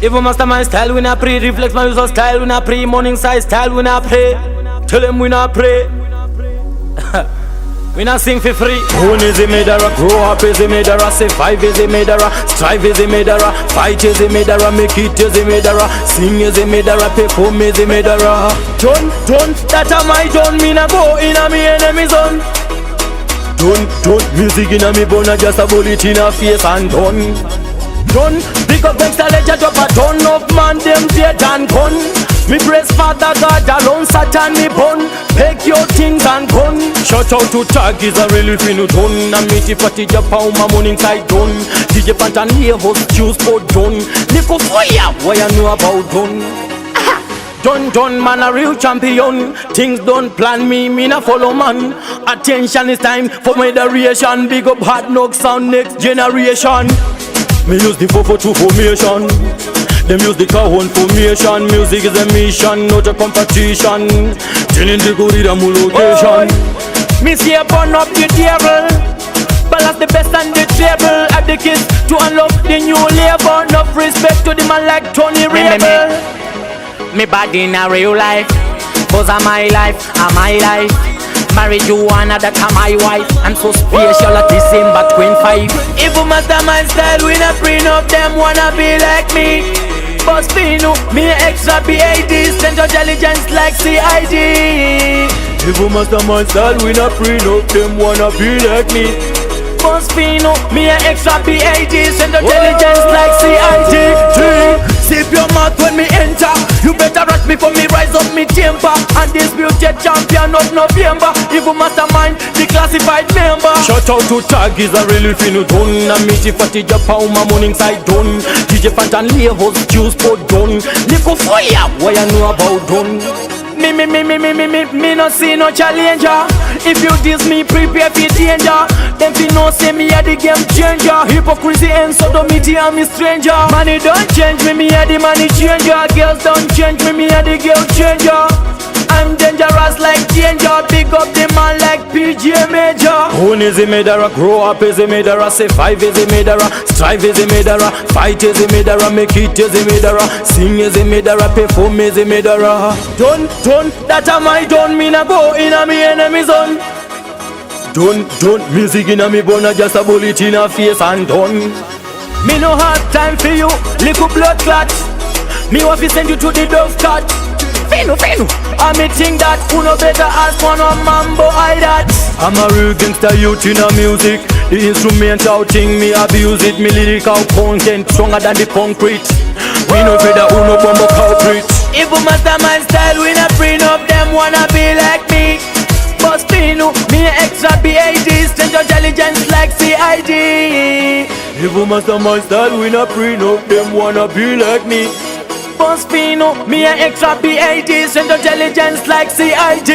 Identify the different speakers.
Speaker 1: Even mastermind style we not pray. Reflex my user style we not pray. Morning size style we not pray. Tell them we not pray. We not sing for free. Born is a murderer, grow up is a murderer, say 5 is a murderer, strive is a murderer, fight is a murderer, make it is a murderer, sing is a murderer, perform is a murderer. Done, that am I done, me na go in a me enemy zone. Done, music in a me bone, just a bullet in a face and done. Pick up extra ledger, drop a ton of man, them dead and gone. Me praise Father God alone, Satan me bun. Take your things and gun. Shout out to Tag is a really finu done. And me tifati Japan, my morning side done. DJ Pantan here host choose for done. Nico fire, what you know about done? Done, man a real champion. Things don't plan me na follow man. Attention is time for moderation. Big up hard knock sound next generation. Me use the 442 formation. Them use the Cajon formation. Music is a mission, not a competition. Telling the good rhythm location. Me see a burn up the devil. Balance the best and the table. At the kids to unlock the new label. Enough respect to the man like Tony Rebel. Me bad in a real life. Cause I'm my life, I'm my life. Married you another time my wife. I'm so special at December 25. Evil mastermind style, we not bring up them wanna be like me. Boss Fino, me extra BAD, Central Intelligence like CID. Evil mastermind style, we not bring up them wanna be like me. Boss Fino, me extra BAD, Central Intelligence like CID. Sip your mouth when me enter. You better rush me for me rise up me temper. Undisputed champion of November. Evil mastermind, the classified member. Shout out to Tag is a really finu done. And me tifati Japan, my morning side done. DJ Pantan here host choose for done. Nico fire, what you know about done? Me no see no challenger. If you diss me, prepare for danger. Them fi no say me a the game changer. Hypocrisy and sodomity, I'm a stranger. Money don't change me, me a the money changer. Girls don't change me, me a the girl changer. I'm dangerous like danger. Big up the man like PJ Major. Born is a murderer, grow up is a murderer, say 5 is a murderer, strive is a murderer, fight is a murderer, make it is a murderer, sing is a murderer, perform is a murderer. Done, that am I done, me na go in a me enemy zone. Done, music in a me bone, just a bullet in a face and done. Me no hard time for you, little blood clot. Me want to send you to the dove cut. Fino, I me think that who no better ask one of mambo I that. I'm a real gangster youth in a music. The instrumental thing me abuse it. Me lyrical content stronger than the concrete. We no better who no bumbo culprit. Evil mastermind style we not bring up them wanna be like me. Boss Fino, me extra BAD, Central Intelligence like CID. Evil mastermind style we not bring up them wanna be like me. Boss Fino, me extra BAD, Central Intelligence like CID.